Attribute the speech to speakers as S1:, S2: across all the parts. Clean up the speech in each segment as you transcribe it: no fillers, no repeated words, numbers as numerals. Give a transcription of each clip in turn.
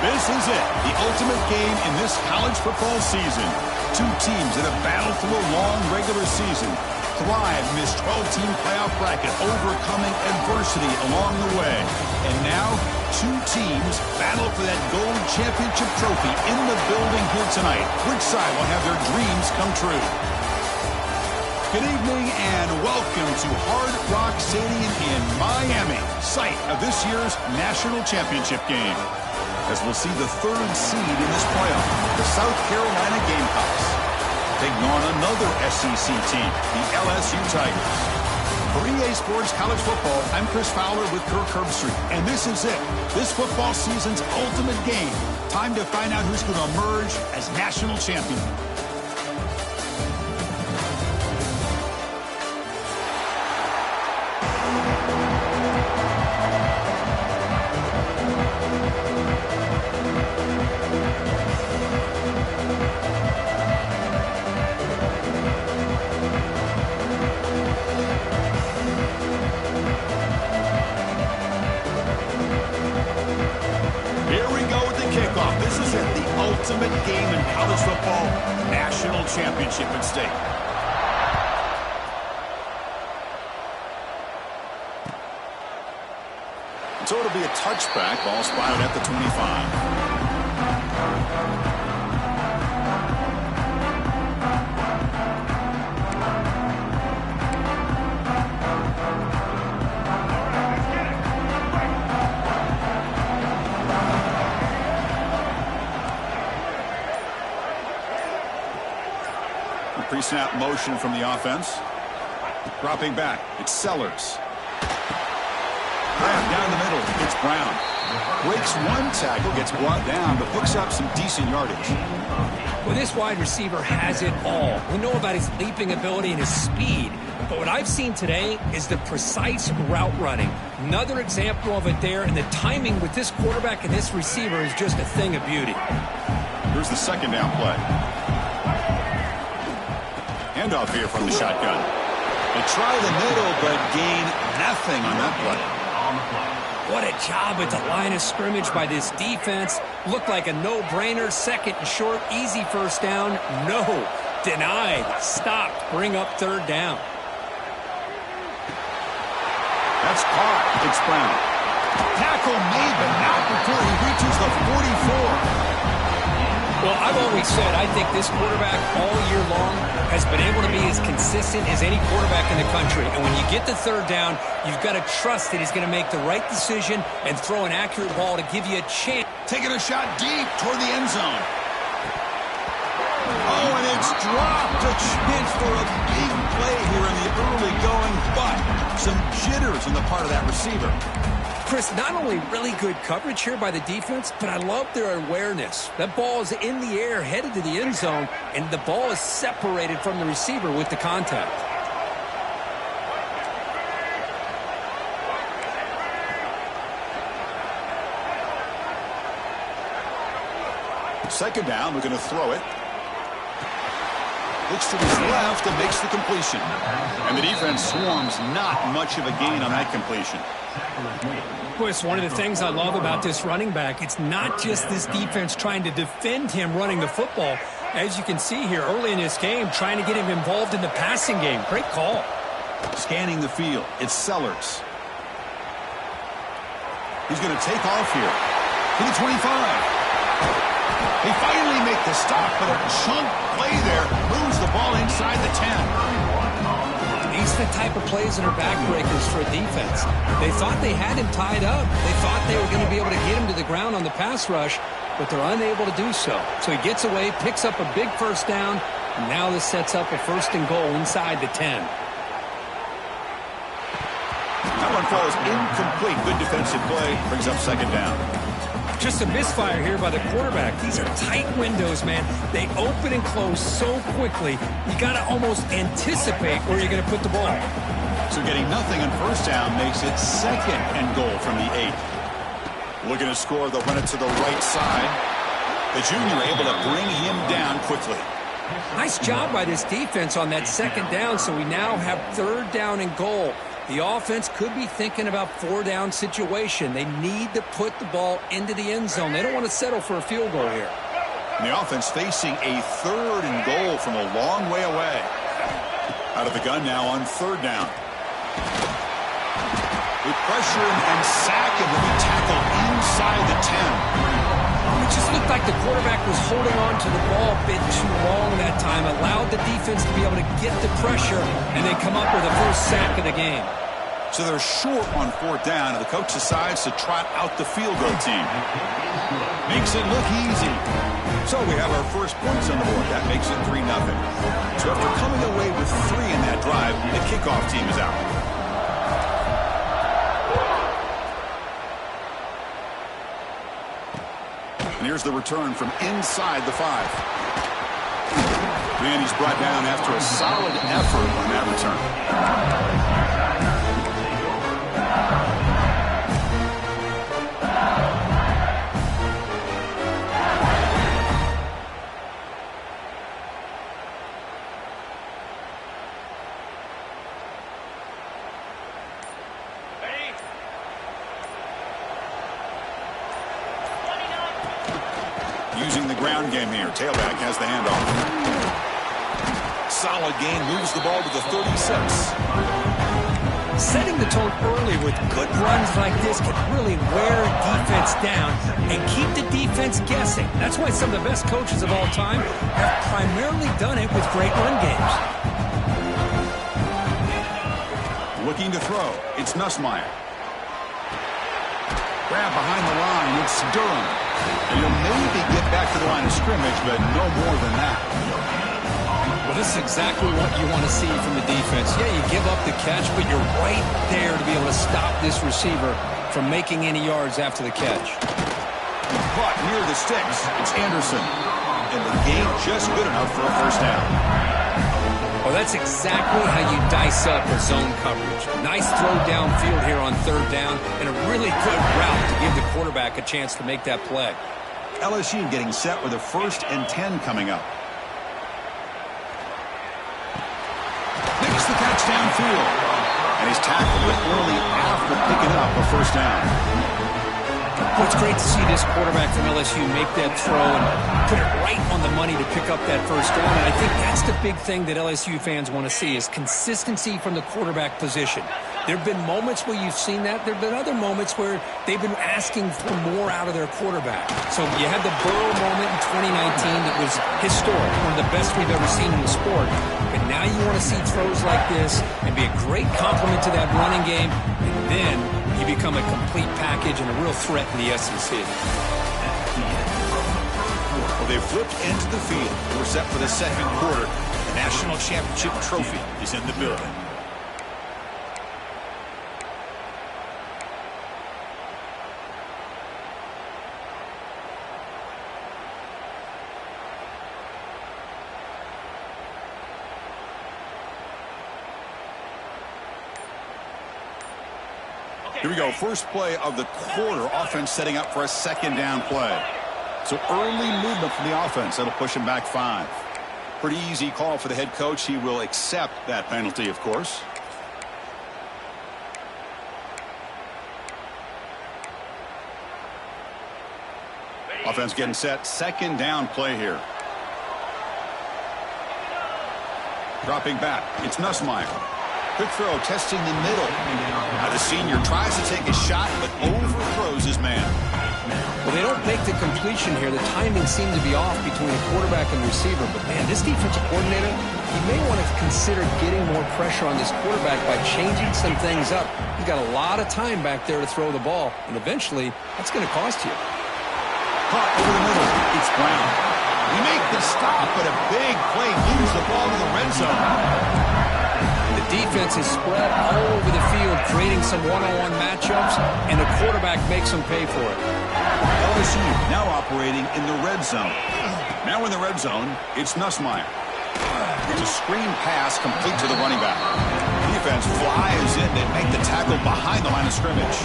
S1: This is it, the ultimate game in this college football season. Two teams that have battled through a long regular season, thrived in this 12-team playoff bracket, overcoming adversity along the way. And now, two teams battle for that gold championship trophy in the building here tonight. Which side will have their dreams come true? Good evening and welcome to Hard Rock Stadium in Miami, site of this year's national championship game. As we'll see the third seed in this playoff, the South Carolina Gamecocks, taking on another SEC team, the LSU Tigers. For EA Sports College Football, I'm Chris Fowler with Kirk Herbstreit, and this is it, this football season's ultimate game. Time to find out who's going to emerge as national champion. Ultimate game in college football, national championship at stake. So it'll be a touchback, ball spotted at the 25. Pre-snap motion from the offense. Dropping back, it's Sellers. Down the middle, it's Brown. Breaks one tackle, gets brought down, but picks up some decent yardage.
S2: Well, this wide receiver has it all. We know about his leaping ability and his speed, but what I've seen today is the precise route running. Another example of it there, and the timing with this quarterback and this receiver is just a thing of beauty.
S1: Here's the second down play. Handoff here from the shotgun. They try the middle, but gain nothing on that play.
S2: What a job at the line of scrimmage by this defense. Looked like a no-brainer. Second and short, easy first down. No. Denied. Stopped. Bring up third down.
S1: That's caught. It's Brown. Tackle made, but not before he reaches the 44.
S2: Well, I've always said I think this quarterback all year long has been able to be as consistent as any quarterback in the country. And when you get the third down, you've got to trust that he's going to make the right decision and throw an accurate ball to give you a chance.
S1: Taking a shot deep toward the end zone. Oh, and it's dropped. A chance for a big play here in the early going, but some jitters on the part of that receiver.
S2: Chris, not only really good coverage here by the defense, but I love their awareness. That ball is in the air, headed to the end zone, and the ball is separated from the receiver with the contact.
S1: Second down, we're going to throw it. Looks to his left and makes the completion. And the defense swarms, not much of a gain on that completion.
S2: Boy, it's one of the things I love about this running back. It's not just this defense trying to defend him running the football. As you can see here early in this game, trying to get him involved in the passing game. Great call.
S1: Scanning the field, it's Sellers. He's going to take off here to the 25. They finally make the stop, but a chunk play there moves the ball inside the 10.
S2: These are the type of plays that are backbreakers for a defense. They thought they had him tied up. They thought they were going to be able to get him to the ground on the pass rush, but they're unable to do so. So he gets away, picks up a big first down, and now this sets up a first and goal inside the 10.
S1: That one falls incomplete. Good defensive play. Brings up second down.
S2: Just a misfire here by the quarterback. These are tight windows, man. They open and close so quickly, you got to almost anticipate where you're going to put the ball.
S1: So getting nothing on first down makes it second and goal from the 8. Looking to score, they'll run it to the right side. The junior able to bring him down quickly.
S2: Nice job by this defense on that second down, so we now have third down and goal. The offense could be thinking about 4-down situation. They need to put the ball into the end zone. They don't want to settle for a field goal here.
S1: And the offense facing a 3rd and goal from a long way away. Out of the gun now on 3rd down. They pressure him and sack him when he tackled inside the 10.
S2: It just looked like the quarterback was holding on to the ball a bit too long that time, allowed the defense to be able to get the pressure, and then come up with the first sack of the game.
S1: So they're short on 4th down, and the coach decides to trot out the field goal team. Makes it look easy. So we have our first points on the board. That makes it 3-0. So after coming away with 3 in that drive, the kickoff team is out. And here's the return from inside the 5. And he's brought down after a solid effort on that return. Using the ground game here. Tailback has the handoff. Solid gain, moves the ball to the 36.
S2: Setting the tone early with good runs like this can really wear a defense down and keep the defense guessing. That's why some of the best coaches of all time have primarily done it with great run games.
S1: Looking to throw. It's Nussmeier. Grab behind the line. It's Durham. And he'll maybe get back to the line of scrimmage, but no more than that.
S2: Well, this is exactly what you want to see from the defense. Yeah, you give up the catch, but you're right there to be able to stop this receiver from making any yards after the catch.
S1: Caught near the sticks. It's Anderson. And the gain just good enough for a first down.
S2: Well, that's exactly how you dice up a zone coverage. Nice throw downfield here on 3rd down, and a really good route to give the quarterback a chance to make that play.
S1: LSU getting set with a 1st and 10 coming up. Makes the catch downfield. And he's tackled it early after picking up a first down.
S2: Well, it's great to see this quarterback from LSU make that throw and put it right on the money to pick up that first down. And I think that's the big thing that LSU fans want to see is consistency from the quarterback position. There have been moments where you've seen that. There have been other moments where they've been asking for more out of their quarterback. So you had the Burrow moment in 2019 that was historic, one of the best we've ever seen in the sport. But now you want to see throws like this and be a great complement to that running game, and then you become a complete package and a real threat in the SEC.
S1: Well, they've flipped into the field. We're set for the 2nd quarter. The national championship trophy is in the building. Here we go. First play of the quarter. Offense setting up for a 2nd down play. So early movement from the offense. That'll push him back 5. Pretty easy call for the head coach. He will accept that penalty, of course. Offense getting set. 2nd down play here. Dropping back. It's Nussmeier. Quick throw, testing the middle. Now the senior tries to take a shot, but overthrows his man.
S2: Well, they don't make the completion here. The timing seemed to be off between the quarterback and receiver. But, man, this defensive coordinator, he may want to consider getting more pressure on this quarterback by changing some things up. He's got a lot of time back there to throw the ball, and eventually that's going to cost you.
S1: Caught over the middle. It's Brown. We make the stop, but a big play moves the ball to the red zone.
S2: The defense is spread all over the field, creating some one-on-one matchups, and the quarterback makes them pay for it.
S1: LSU now operating in the red zone. Now in the red zone, it's Nussmeier. It's a screen pass complete to the running back. Defense flies in and make the tackle behind the line of scrimmage.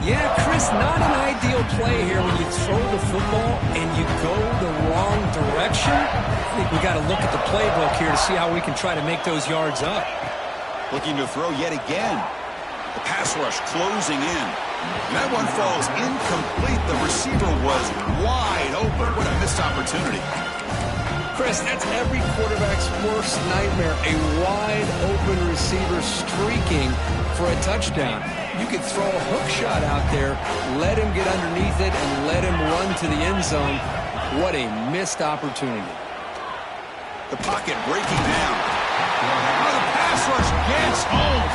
S2: Yeah, Chris, not an ideal play here when you throw the football and you go the wrong direction. I think we got to look at the playbook here to see how we can try to make those yards up.
S1: Looking to throw yet again. The pass rush closing in. And that one falls incomplete. The receiver was wide open. What a missed opportunity.
S2: Chris, that's every quarterback's worst nightmare. A wide-open receiver streaking for a touchdown. You could throw a hook shot out there, let him get underneath it, and let him run to the end zone. What a missed opportunity.
S1: The pocket breaking down. Oh, the pass rush gets home.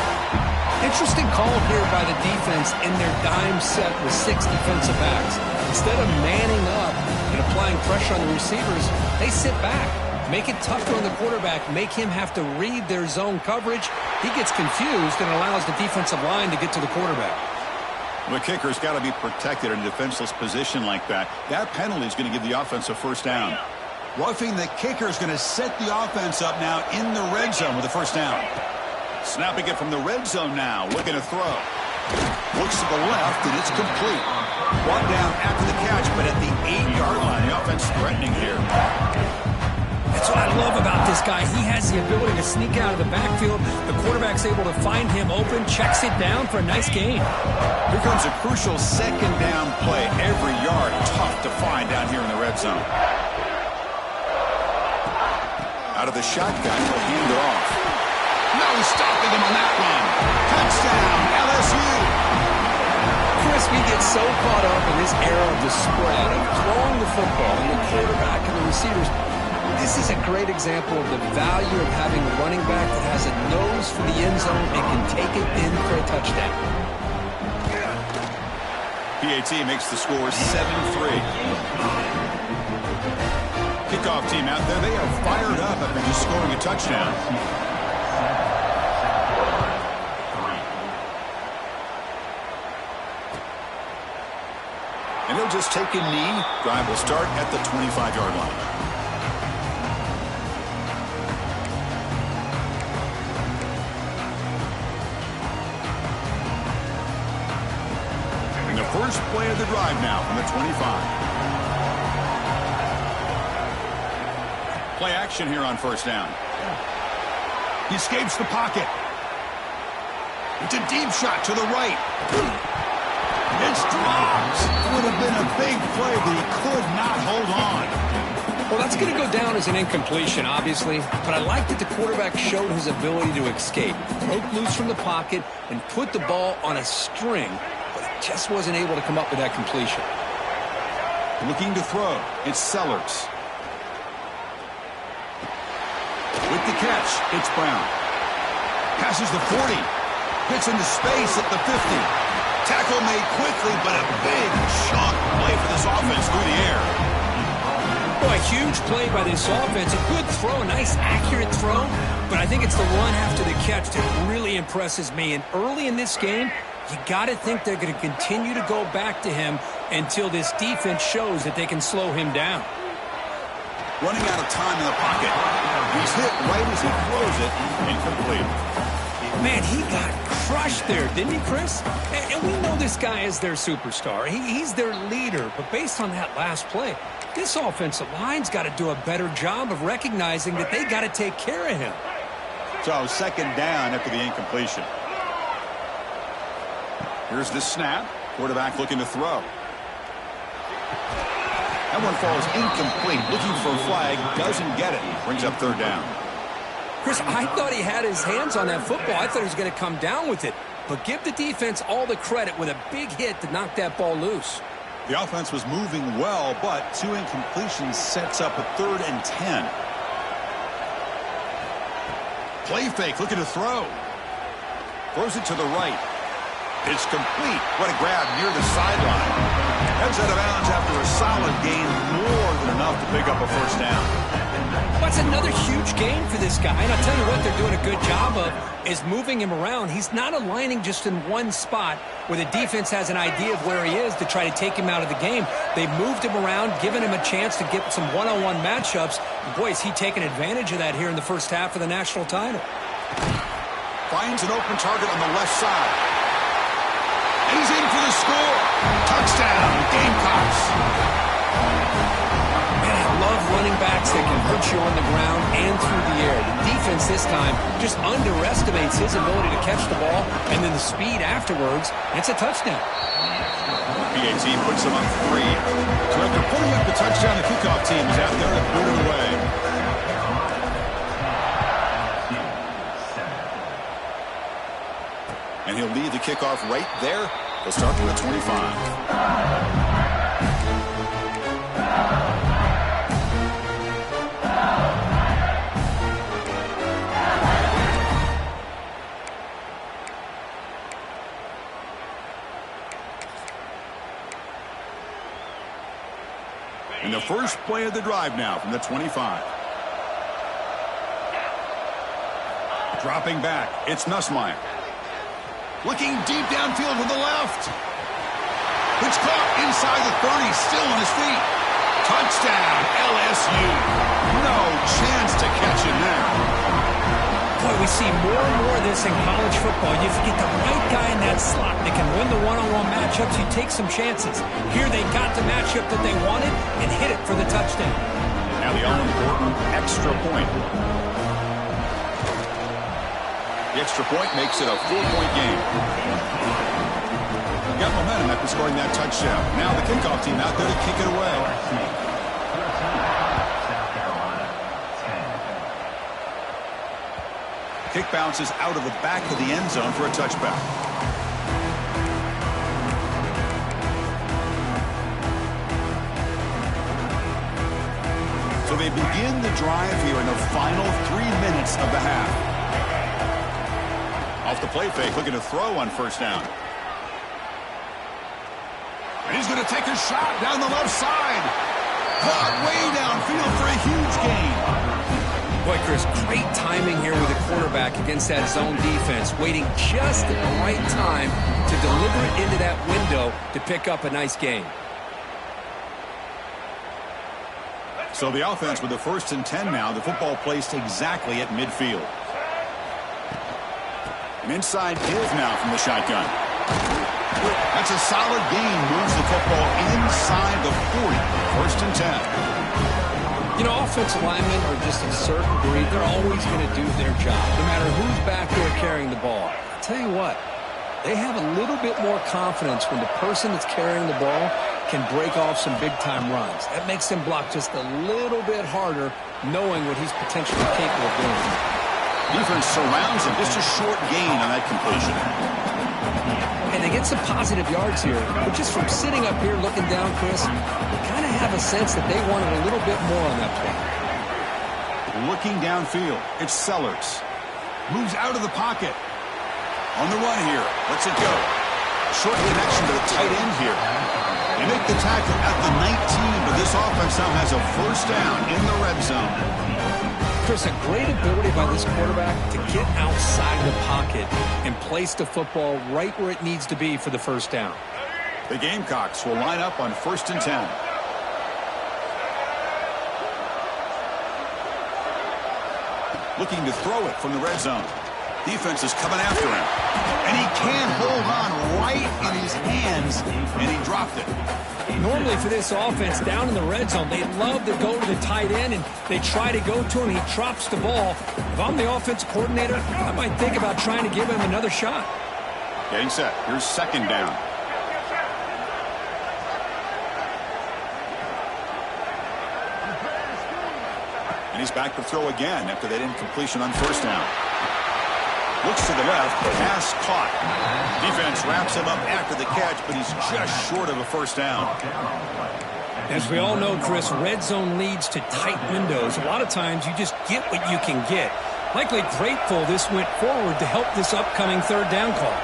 S2: Interesting call here by the defense in their dime set with 6 defensive backs. Instead of manning up and applying pressure on the receivers, they sit back, make it tougher on the quarterback, make him have to read their zone coverage. He gets confused and allows the defensive line to get to the quarterback.
S1: The kicker's got to be protected in a defenseless position like that. That penalty is going to give the offense a first down. Roughing the kicker is going to set the offense up now in the red zone with a first down. Snapping it from the red zone now, looking to throw. Looks to the left, and it's complete. Brought down after the catch, but at the 8-yard line, the offense threatening here.
S2: That's what I love about this guy. He has the ability to sneak out of the backfield. The quarterback's able to find him open, checks it down for a nice gain.
S1: Here comes a crucial second down play. Every yard tough to find down here in the red zone. Out of the shotgun, he'll hand it off. No stopping him on that one. Touchdown, LSU.
S2: Chris, we get so caught up in this era of the spread, of throwing the football, and the quarterback and the receivers. This is a great example of the value of having a running back that has a nose for the end zone and can take it in for a touchdown.
S1: PAT makes the score 7-3. Kickoff team out there, they are fired up after just scoring a touchdown. And they'll just take a knee. Drive will start at the 25-yard line. And the first play of the drive now from the 25. Play action here on first down. He escapes the pocket. It's a deep shot to the right. It's dropped. Would have been a big play, but he could not hold on.
S2: Well, that's going to go down as an incompletion, obviously, but I like that the quarterback showed his ability to escape, broke loose from the pocket, and put the ball on a string, but he just wasn't able to come up with that completion.
S1: Looking to throw. It's Sellers. With the catch, it's Brown. Passes the 40. Gets into space at the 50. Tackle made quickly, but a big chunk play for this offense through the air.
S2: Boy, huge play by this offense. A good throw, a nice accurate throw, but I think it's the run after the catch that really impresses me. And early in this game, you got to think they're going to continue to go back to him until this defense shows that they can slow him down.
S1: Running out of time in the pocket. He's hit right as he throws it, incomplete.
S2: Man, he got crushed there, didn't he, Chris? And we know this guy is their superstar. He's their leader. But based on that last play, this offensive line's got to do a better job of recognizing that they got to take care of him.
S1: So second down after the incompletion. Here's the snap. Quarterback looking to throw. That one falls incomplete. Looking for a flag. Doesn't get it. Brings up third down.
S2: Chris, I thought he had his hands on that football. I thought he was going to come down with it. But give the defense all the credit with a big hit to knock that ball loose.
S1: The offense was moving well, but 2 incompletions sets up a 3rd and 10. Play fake, looking to throw. Throws it to the right. It's complete. What a grab near the sideline. Heads out of bounds after a solid gain, more than enough to pick up a first down.
S2: That's another huge gain for this guy. And I'll tell you what they're doing a good job of is moving him around. He's not aligning just in one spot where the defense has an idea of where he is to try to take him out of the game. They moved him around, given him a chance to get some one-on-one matchups. And boy, is he taking advantage of that here in the first half of the national title.
S1: Finds an open target on the left side. And he's in for the score. Touchdown, Gamecocks.
S2: Man, I love running backs that can hurt pressure on the ground and through the air. The defense this time just underestimates his ability to catch the ball, and then the speed afterwards, it's a touchdown.
S1: PAT puts them up 3. So after putting up the touchdown, the kickoff team is out there to boot it away. And he'll lead the kickoff right there. He'll start from the 25. And the first play of the drive now from the 25. Dropping back, it's Nussmeier. Looking deep downfield to the left. It's caught inside the 30, still on his feet. Touchdown, LSU. No chance to catch him there.
S2: Boy, we see more and more of this in college football. If you get the right guy in that slot that can win the one-on-one matchups, you take some chances. Here they got the matchup that they wanted and hit it for the touchdown.
S1: Now the all-important extra point. The extra point makes it a 4-point game. Got momentum after scoring that touchdown. Now the kickoff team out there to kick it away. Kick bounces out of the back of the end zone for a touchback. So they begin the drive here in the final 3 minutes of the half. Off the play fake, looking to throw on first down. And he's going to take a shot down the left side. Caught way downfield for a huge gain.
S2: Boy, Chris, great timing here with the quarterback against that zone defense, waiting just at the right time to deliver it into that window to pick up a nice gain.
S1: So the offense with the 1st and 10 now, the football placed exactly at midfield. An inside give now from the shotgun. That's a solid gain. Moves the football inside the 40. 1st and 10.
S2: You know, offensive linemen are just a certain breed. They're always going to do their job, no matter who's back there carrying the ball. I'll tell you what, they have a little bit more confidence when the person that's carrying the ball can break off some big-time runs. That makes them block just a little bit harder, knowing what he's potentially capable of doing.
S1: Defense surrounds him. Just a short gain on that completion.
S2: And they get some positive yards here. But just from sitting up here looking down, Chris, you kind of have a sense that they wanted a little bit more on that play.
S1: Looking downfield, it's Sellers. Moves out of the pocket. On the run here. Lets it go. Short connection to the tight end here. They make the tackle at the 19, but this offense now has a first down in the red zone.
S2: Chris, a great ability by this quarterback to get outside the pocket and place the football right where it needs to be for the first down.
S1: The Gamecocks will line up on 1st and 10. Looking to throw it from the red zone. Defense is coming after him. And he can't hold on right in his hands, and he dropped it.
S2: Normally for this offense, down in the red zone, they love to go to the tight end, and they try to go to him. He drops the ball. If I'm the offense coordinator, I might think about trying to give him another shot.
S1: Getting set. Here's 2nd down. And he's back to throw again after that incompletion on first down. Looks to the left, pass caught. Defense wraps him up after the catch, but he's just short of a first down.
S2: As we all know, Chris, red zone leads to tight windows. A lot of times you just get what you can get. Likely grateful this went forward to help this upcoming 3rd down call.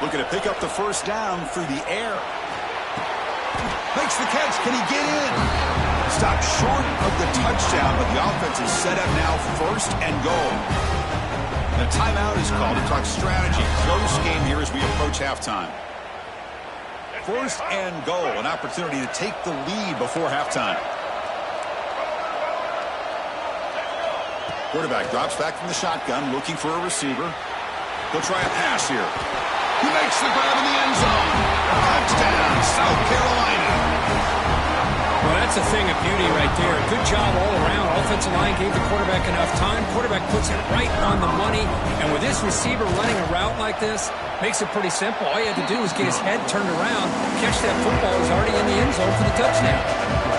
S1: Looking to pick up the first down through the air. Makes the catch. Can he get in? Stopped short of the touchdown, but the offense is set up now 1st and goal. The timeout is called to talk strategy. Close game here as we approach halftime. 1st and goal, an opportunity to take the lead before halftime. Quarterback drops back from the shotgun, looking for a receiver. He'll try a pass here. He makes the grab in the end zone. Touchdown, South Carolina.
S2: Well, that's That's a thing of beauty right there. Good job all around. Offensive line gave the quarterback enough time. Quarterback puts it right on the money. And with this receiver running a route like this, makes it pretty simple. All you had to do was get his head turned around, catch that football. He's already in the end zone for the touchdown.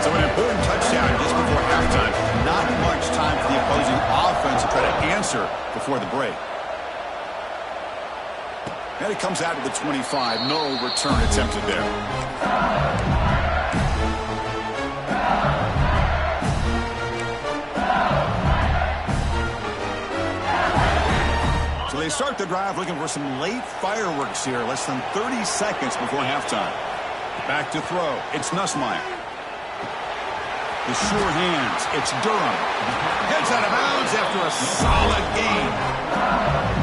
S1: So an important touchdown just before halftime. Not much time for the opposing offense to try to answer before the break. And it comes out to the 25. No return attempted there. So they start the drive looking for some late fireworks here. Less than 30 seconds before halftime. Back to throw. It's Nussmeier. The sure hands. It's Durham. Heads out of bounds after a solid gain.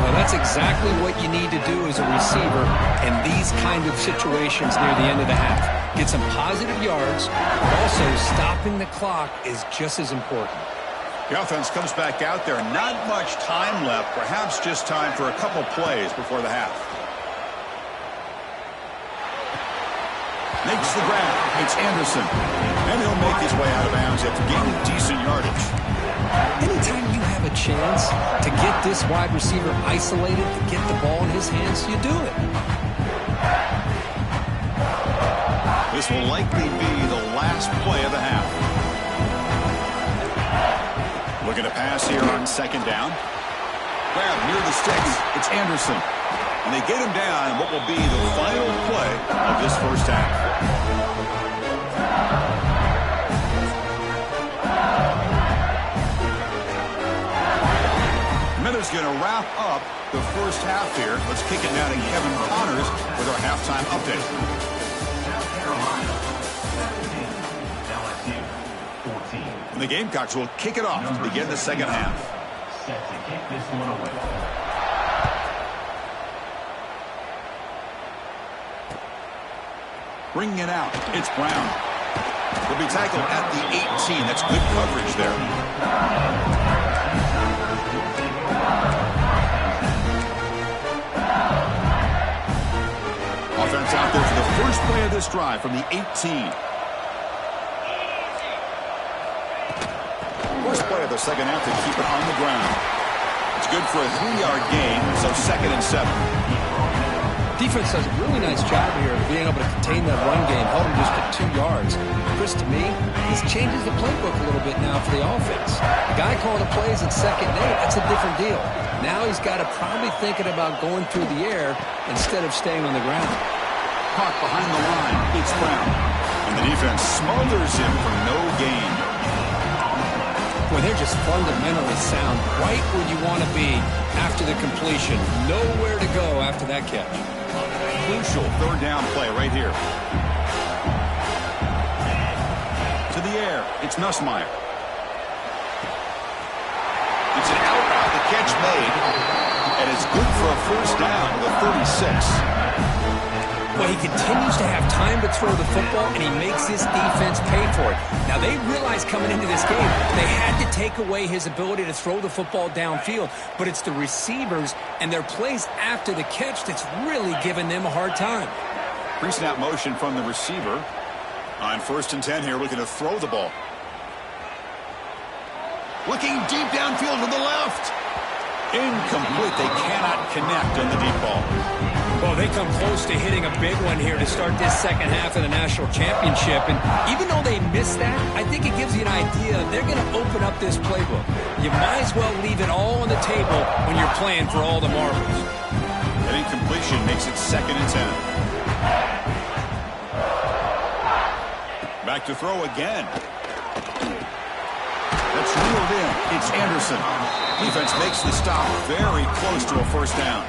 S2: Well, that's exactly what you need to do as a receiver in these kind of situations near the end of the half. Get some positive yards, but also stopping the clock is just as important.
S1: The offense comes back out there. Not much time left. Perhaps just time for a couple plays before the half. Makes the grab. It's Anderson. And he'll make his way out of bounds after gaining decent yardage.
S2: Anytime you have a chance to get this wide receiver isolated, to get the ball in his hands, you do it.
S1: This will likely be the last play of the half. Looking to pass here on second down. Grab near the sticks. It's Anderson. And they get him down in what will be the final play of this first half. Miller's going to wrap up the first half here. Let's kick it now to Kevin Connors with our halftime update. And the Gamecocks will kick it off to begin the second half. Set to kick this one away. Bringing it out, it's Brown. He'll be tackled at the 18. That's good coverage there. Offense out there for the first play of this drive from the 18. First play of the second half to keep it on the ground. It's good for a 3-yard gain, so 2nd and 7.
S2: Defense does a really nice job here of being able to contain that run game, held him just to 2 yards. Chris, to me, this changes the playbook a little bit now for the offense. The guy calling the plays at 2nd and 8, that's a different deal. Now he's got to probably thinking about going through the air instead of staying on the ground.
S1: Caught behind the line, it's Brown. And the defense smothers him for no gain.
S2: Boy, they're just fundamentally sound, right where you want to be after the completion. Nowhere to go after that catch.
S1: Crucial 3rd down play right here. To the air, it's Nussmeier. It's an out route, the catch made, and it's good for a first down to the 36.
S2: Well, he continues to have time to throw the football, and he makes his defense pay for it. Now, they realized coming into this game they had to take away his ability to throw the football downfield, but it's the receivers and their plays after the catch that's really giving them a hard time.
S1: Pre-snap motion from the receiver. On 1st and 10 here, looking to throw the ball. Looking deep downfield to the left. Incomplete. They cannot connect on the deep ball.
S2: Well, they come close to hitting a big one here to start this second half of the national championship. And even though they missed that, I think it gives you an idea they're going to open up this playbook. You might as well leave it all on the table when you're playing for all the marbles.
S1: That incompletion makes it 2nd and 10. Back to throw again. That's reeled in. It's Anderson. Defense makes the stop very close to a first down.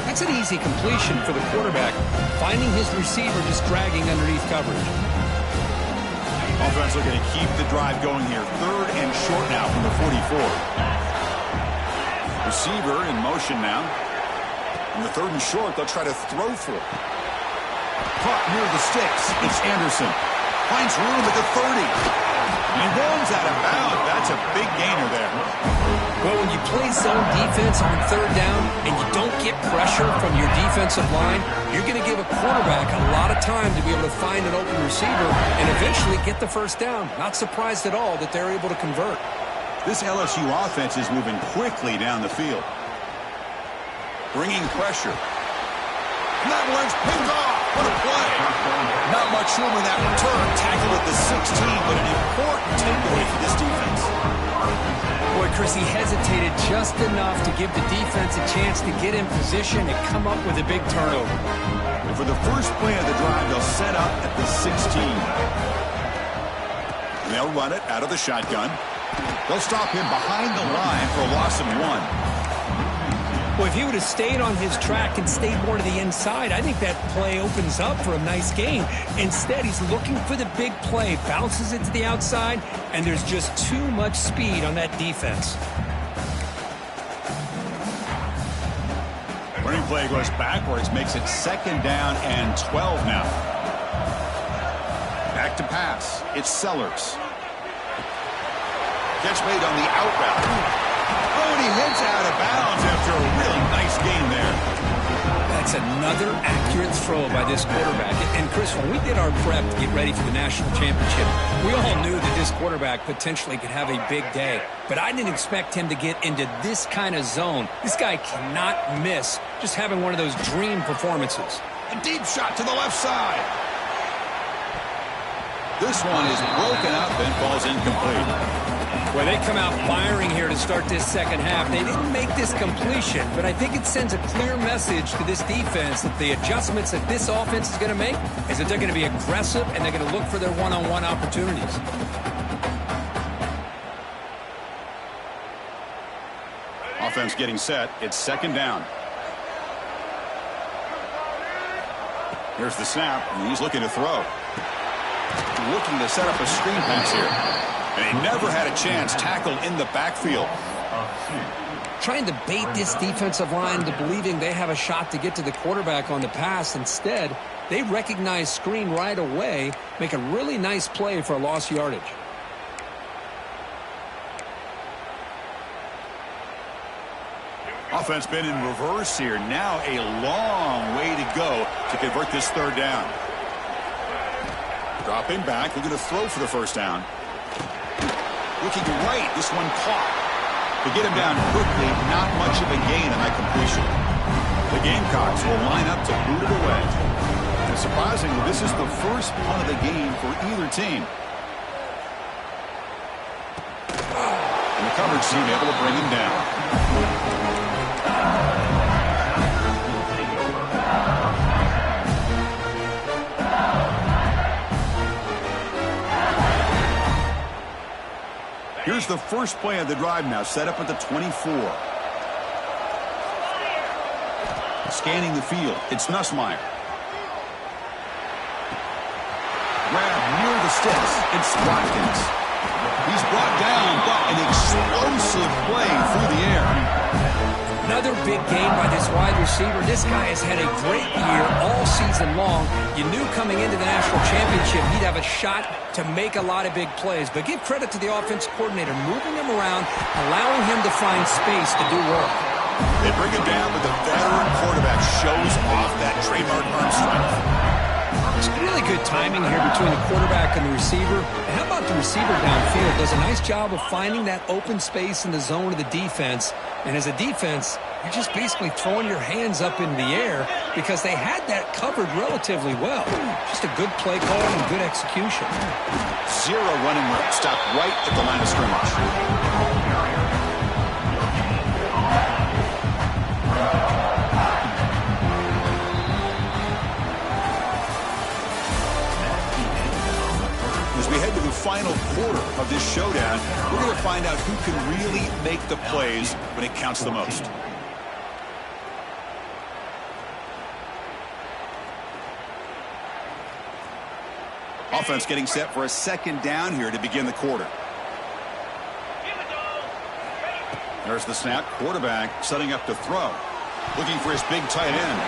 S2: That's an easy completion for the quarterback, finding his receiver just dragging underneath coverage.
S1: Offense looking to keep the drive going here. 3rd and short now from the 44. Receiver in motion now. In the 3rd and short, they'll try to throw for it. Caught near the sticks. It's Anderson. Finds room at the 30. And runs out of bounds. That's a big gainer there.
S2: Well, when you play zone defense on third down and you don't get pressure from your defensive line, you're going to give a quarterback a lot of time to be able to find an open receiver and eventually get the first down. Not surprised at all that they're able to convert.
S1: This LSU offense is moving quickly down the field. Bringing pressure. And that one's picked off. What a play. Not much room in that return. Tackle at the 16, but an important takeaway for this defense.
S2: Boy, Chris, he hesitated just enough to give the defense a chance to get in position and come up with a big turnover.
S1: And for the first play of the drive, they'll set up at the 16. And they'll run it out of the shotgun. They'll stop him behind the line for a loss of 1.
S2: Well, if he would have stayed on his track and stayed more to the inside, I think that play opens up for a nice gain. Instead, he's looking for the big play, bounces it to the outside, and there's just too much speed on that defense.
S1: Running play goes backwards, makes it 2nd down and 12 now. Back to pass. It's Sellers. Catch made on the out route. Oh, and he heads out of bounds after a really nice gain there.
S2: That's another accurate throw by this quarterback. And, Chris, when we did our prep to get ready for the national championship, we all knew that this quarterback potentially could have a big day. But I didn't expect him to get into this kind of zone. This guy cannot miss just having one of those dream performances.
S1: A deep shot to the left side. This one is broken up and falls incomplete.
S2: Well, they come out firing here to start this second half. They didn't make this completion, but I think it sends a clear message to this defense that the adjustments that this offense is going to make is that they're going to be aggressive and they're going to look for their one-on-one opportunities.
S1: Offense getting set. It's 2nd down. Here's the snap, and he's looking to throw. Looking to set up a screen pass here. And he never had a chance. Tackle in the backfield.
S2: Trying to bait this defensive line to believing they have a shot to get to the quarterback on the pass. Instead, they recognize screen right away, make a really nice play for a lost yardage.
S1: Offense been in reverse here. Now a long way to go to convert this 3rd down. Dropping back, looking to throw for the first down. Looking right, this one caught. To get him down quickly, not much of a gain on that completion. The Gamecocks will line up to boot it away. And surprisingly, this is the first punt of the game for either team. And the coverage team able to bring him down. Here's the first play of the drive now, set up at the 24. Scanning the field, it's Nussmeier. Grab near the sticks, it's Watkins. He's brought down, but an explosive play through the air.
S2: Another big game by this wide receiver. This guy has had a great year all season long. You knew coming into the national championship he'd have a shot to make a lot of big plays. But give credit to the offense coordinator, moving him around, allowing him to find space to do work.
S1: They bring him down, but the veteran quarterback shows off that trademark arm strength.
S2: It's really good timing here between the quarterback and the receiver. And how about the receiver downfield? Does a nice job of finding that open space in the zone of the defense. And as a defense, you're just basically throwing your hands up in the air because they had that covered relatively well. Just a good play call and good execution.
S1: 0 running room. Stopped right at the line of scrimmage. As we head to the final quarter of this showdown, we're going to find out who can really make the plays when it counts the most. Offense getting set for a 2nd down here to begin the quarter. There's the snap. Quarterback setting up to throw. Looking for his big tight end.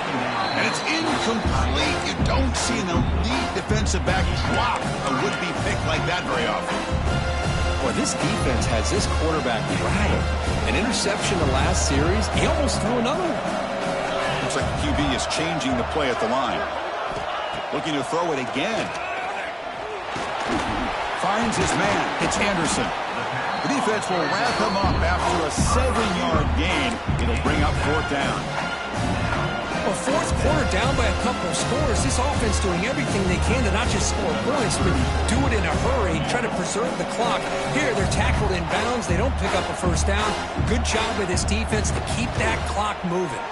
S1: And it's incomplete. You don't see an elite defensive back drop a would-be pick like that very often.
S2: Well, this defense has this quarterback rattled. An interception the last series, he almost threw another one.
S1: Looks like the QB is changing the play at the line. Looking to throw it again. Finds his man. It's Anderson. The defense will wrap him up after a 7-yard gain. It'll bring up 4th down.
S2: Well, 4th quarter down by a couple of scores. This offense doing everything they can to not just score points, but do it in a hurry, try to preserve the clock. Here, they're tackled in bounds. They don't pick up a 1st down. Good job by this defense to keep that clock moving.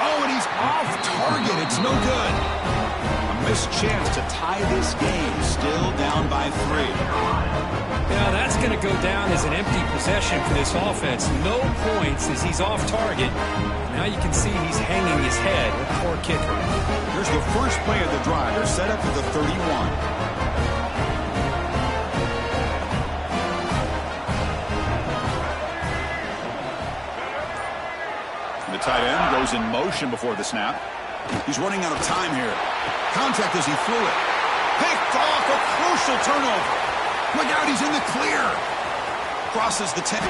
S1: Oh, and he's off target. It's no good. A missed chance to tie this game. Still down by 3.
S2: Now that's going to go down as an empty possession for this offense. No points as he's off target. Now you can see he's hanging his head. A poor kicker.
S1: Here's the first play of the drive. They're set up for the 31. The tight end goes in motion before the snap. He's running out of time here. Contact as he threw it. Picked off, a crucial turnover. Look out, he's in the clear. Crosses the 10.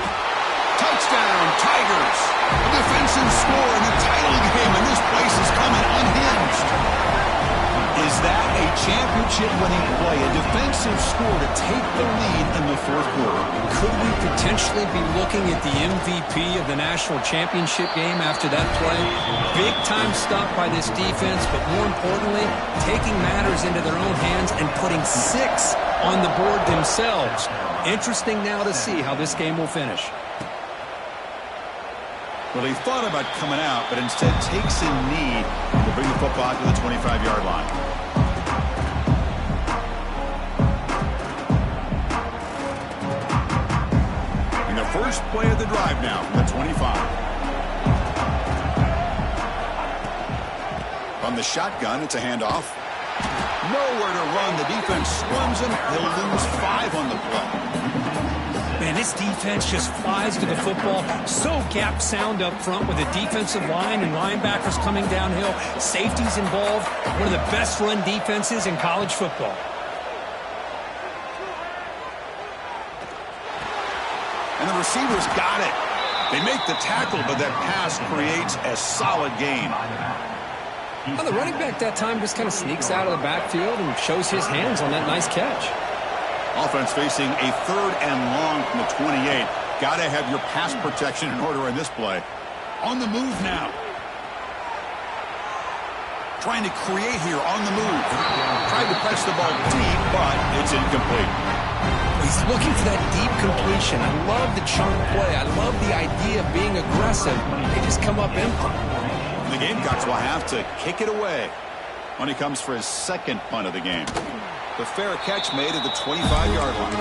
S1: Touchdown, Tigers. A defensive score in the title game, and this place is coming unhinged. Is that a championship-winning play? A defensive score to take the lead in the 4th quarter.
S2: Could we potentially be looking at the MVP of the national championship game after that play? Big-time stop by this defense, but more importantly, taking matters into their own hands and putting 6 on the board themselves. Interesting now to see how this game will finish.
S1: Well, he thought about coming out, but instead takes a knee to bring the football to the 25-yard line. And the first play of the drive now from the 25. From the shotgun, it's a handoff. Nowhere to run. The defense swarms him. He'll lose 5 on the play.
S2: Man, this defense just flies to the football. So gap sound up front with the defensive line and linebackers coming downhill. Safeties involved. One of the best run defenses in college football.
S1: And the receivers got it. They make the tackle, but that pass creates a solid gain.
S2: Well, the running back that time just kind of sneaks out of the backfield and shows his hands on that nice catch.
S1: Offense facing a 3rd and long from the 28. Got to have your pass protection in order in this play. On the move now. Trying to create here on the move. Tried to press the ball deep, but it's incomplete.
S2: He's looking for that deep completion. I love the chunk play. I love the idea of being aggressive. They just come up empty.
S1: The Gamecocks will have to kick it away when he comes for his 2nd punt of the game. The fair catch made at the 25-yard line.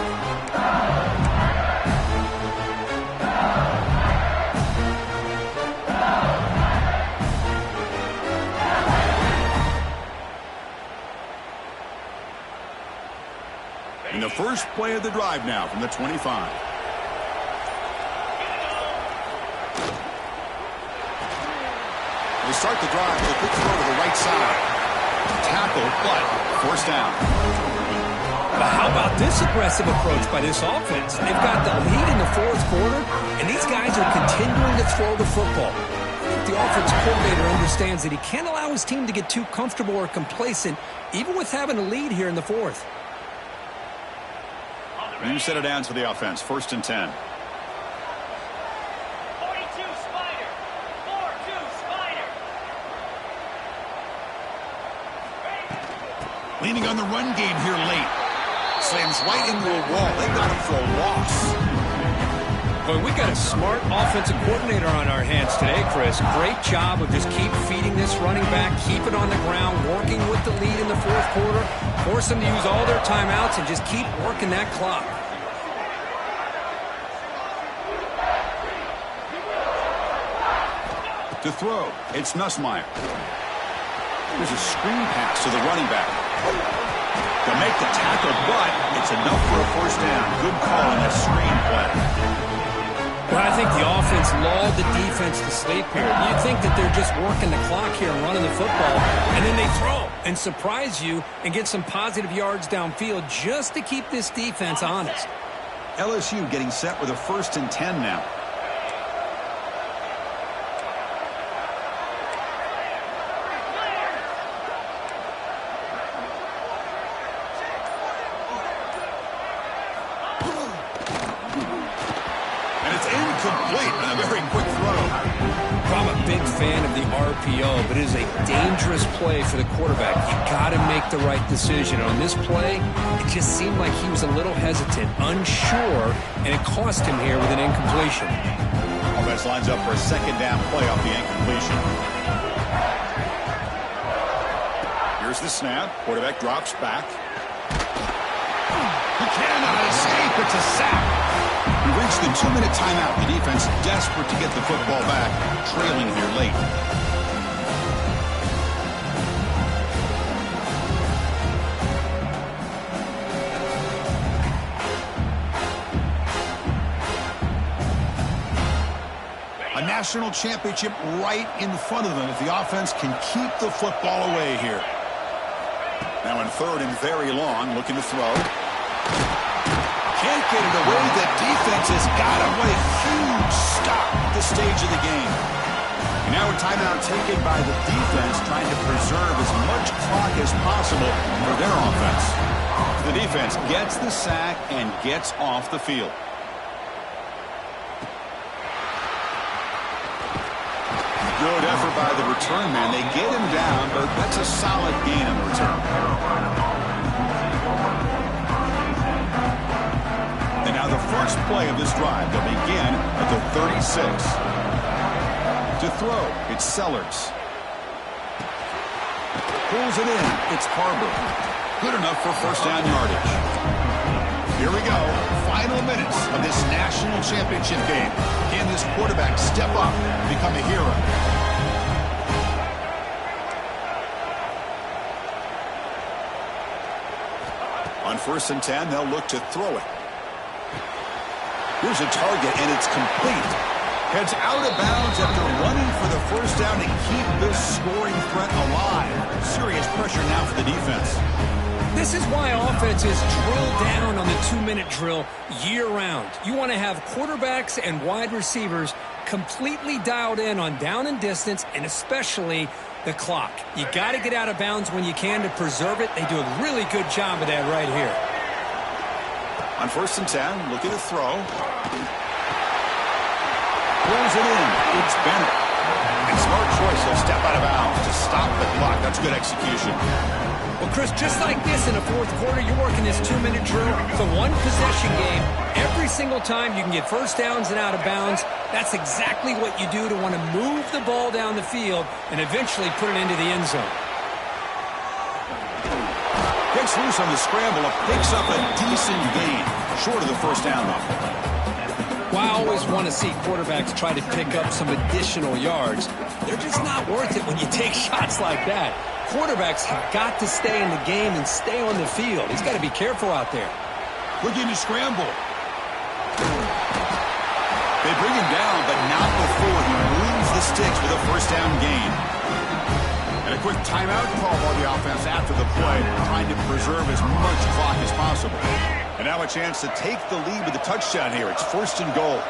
S1: And the first play of the drive now from the 25. They start the drive with a quick throw to the right side. Tackle, but forced down.
S2: But how about this aggressive approach by this offense? They've got the lead in the 4th quarter, and these guys are continuing to throw the football. I think the offensive coordinator understands that he can't allow his team to get too comfortable or complacent, even with having a lead here in the 4th.
S1: You set it down to the offense. 1st and 10. Leaning on the run game here late. Slams right into a wall. They got him for a loss.
S2: Boy, we got a smart offensive coordinator on our hands today, Chris. Great job of just keep feeding this running back, keep it on the ground, working with the lead in the 4th quarter, force them to use all their timeouts, and just keep working that clock.
S1: To throw, it's Nussmeier. There's a screen pass to the running back. To make the tackle, but it's enough for a 1st down. Good call on that screen play.
S2: Well, I think the offense lulled the defense to sleep here. You think that they're just working the clock here and running the football, and then they throw and surprise you and get some positive yards downfield just to keep this defense honest.
S1: LSU getting set with a 1st and 10 now. Complete and a very quick throw.
S2: I'm a big fan of the RPO, but it is a dangerous play for the quarterback. You got to make the right decision. On this play, it just seemed like he was a little hesitant, unsure, and it cost him here with an incompletion.
S1: Offense lines up for a 2nd down play off the incompletion. Here's the snap. Quarterback drops back. He cannot escape. It's a sack. We've reached the 2-minute timeout. The defense desperate to get the football back, trailing here late. A national championship right in front of them if the offense can keep the football away here. Now in 3rd and very long, looking to throw. Can't get it away. The defense has got him. What a huge stop at this stage of the game. And now a timeout taken by the defense, trying to preserve as much clock as possible for their offense. The defense gets the sack and gets off the field. Good effort by the return man. They get him down, but that's a solid gain on the return. And now the first play of this drive. They'll begin at the 36. To throw, it's Sellers. Pulls it in. It's Carver. Good enough for 1st down yardage. Here we go. Final minutes of this national championship game. Can this quarterback step up and become a hero? On 1st and 10, they'll look to throw it. Here's a target, and it's complete. Heads out of bounds after running for the 1st down to keep this scoring threat alive. Serious pressure now for the defense.
S2: This is why offenses drill down on the 2-minute drill year-round. You want to have quarterbacks and wide receivers completely dialed in on down and distance, and especially the clock. You got to get out of bounds when you can to preserve it. They do a really good job of that right here.
S1: On 1st and 10, looking to throw. Pulls it in. It's Bennett. And smart choice. He'll step out of bounds to stop the clock. That's good execution.
S2: Well, Chris, just like this in the 4th quarter, you're working this 2-minute drill. It's a one-possession game. Every single time you can get 1st downs and out of bounds, that's exactly what you do to want to move the ball down the field and eventually put it into the end zone.
S1: Gets loose on the scramble and picks up a decent gain. Short of the 1st down, though.
S2: Well, I always want to see quarterbacks try to pick up some additional yards. They're just not worth it when you take shots like that. Quarterbacks have got to stay in the game and stay on the field. He's got to be careful out there.
S1: Looking to scramble. They bring him down, but not before he moves the sticks with a 1st down gain. And a quick timeout call by the offense after the play, trying to preserve as much clock as possible. And now a chance to take the lead with a touchdown here. It's 1st and goal.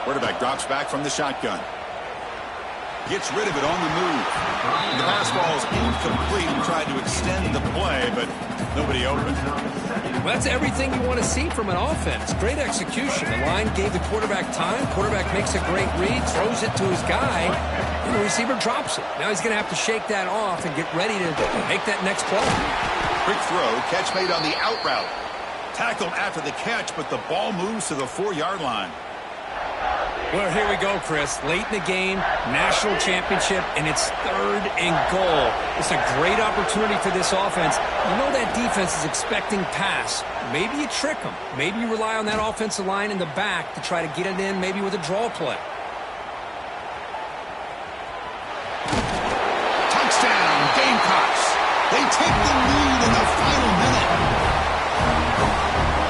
S1: Quarterback drops back from the shotgun. Gets rid of it on the move. The pass ball is incomplete and tried to extend the play, but nobody open.
S2: Well, that's everything you want to see from an offense. Great execution. The line gave the quarterback time. Quarterback makes a great read, throws it to his guy, and the receiver drops it. Now he's going to have to shake that off and get ready to make that next play.
S1: Quick throw, catch made on the out route. Tackled after the catch, but the ball moves to the 4-yard line.
S2: Well, here we go, Chris. Late in the game, national championship, and it's 3rd and goal. It's a great opportunity for this offense. You know that defense is expecting pass. Maybe you trick them. Maybe you rely on that offensive line in the back to try to get it in, maybe with a draw play.
S1: Touchdown, Gamecocks. They take the lead in the final minute.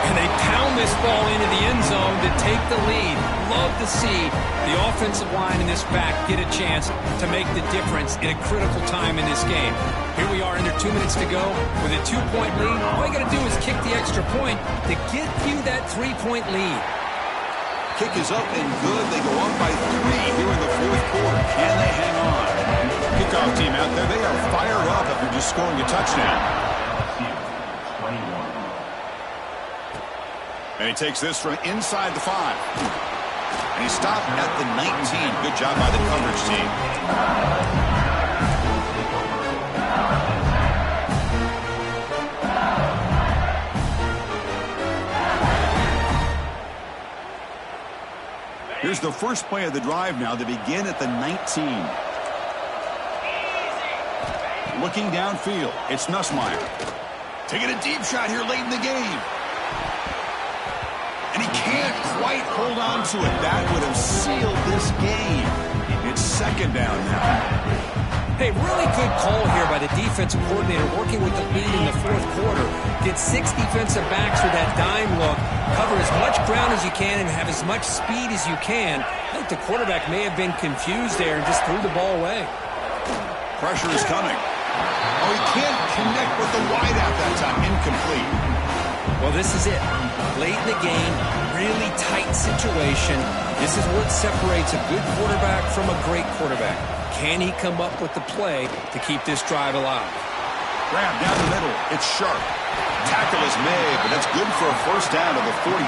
S2: And they pound this ball into the end zone to take the lead. Love to see the offensive line in this back get a chance to make the difference in a critical time in this game. Here we are under 2 minutes to go with a 2-point lead. All you got to do is kick the extra point to give you that 3-point lead.
S1: Kick is up and good. They go up by 3 here in the fourth quarter. Can they hang on? Kickoff team out there, they are fired up after just scoring a touchdown. And he takes this from inside the 5. And he stopped at the 19. Good job by the coverage team. Here's the first play of the drive now. They begin at the 19. Looking downfield, it's Nussmeier. Taking a deep shot here late in the game. And he can't quite hold on to it. That would have sealed this game. It's second down now.
S2: Hey, really good call here by the defensive coordinator working with the lead in the fourth quarter. Get 6 defensive backs with that dime look. Cover as much ground as you can and have as much speed as you can. I think the quarterback may have been confused there and just threw the ball away.
S1: Pressure is coming. Oh, he can't connect with the wideout that time. Incomplete.
S2: Well, this is it. Late in the game, really tight situation. This is what separates a good quarterback from a great quarterback. Can he come up with the play to keep this drive alive?
S1: Grab down the middle. It's sharp. Tackle is made, but that's good for a first down to the 47.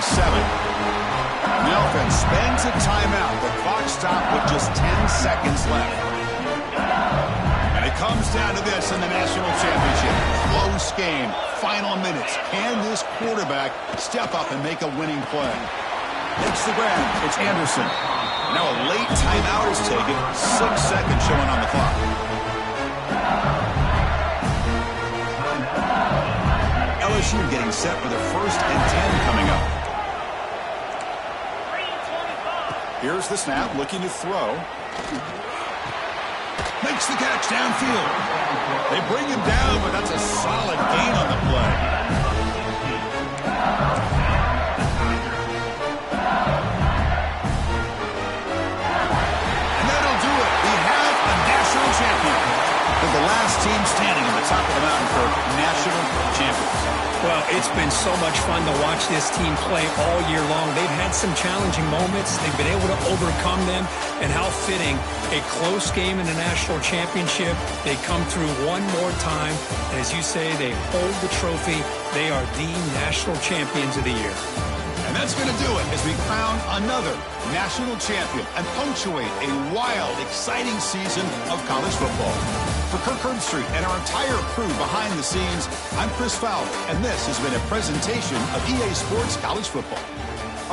S1: The offense spends a timeout. The clock stopped with just 10 seconds left. And it comes down to this in the national championship. Close game. Final minutes. Can this quarterback step up and make a winning play? Takes the grab. It's Anderson. Now a late timeout is taken. 6 seconds showing on the clock. LSU getting set for the 1st and 10 coming up. Here's the snap, looking to throw. Makes the catch downfield. They bring him down, but that's a solid gain on the play. Champion. They're the last team standing on the top of the mountain for national champions.
S2: Well, it's been so much fun to watch this team play all year long. They've had some challenging moments. They've been able to overcome them. And how fitting, a close game in the national championship. They come through one more time. And as you say, they hold the trophy. They are the national champions of the year.
S1: And that's going to do it as we crown another national champion and punctuate a wild, exciting season of college football. For Kirk Herbstreit and our entire crew behind the scenes, I'm Chris Fowler, and this has been a presentation of EA Sports College Football.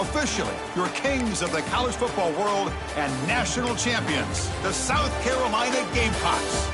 S1: Officially, your kings of the college football world and national champions, the South Carolina Gamecocks.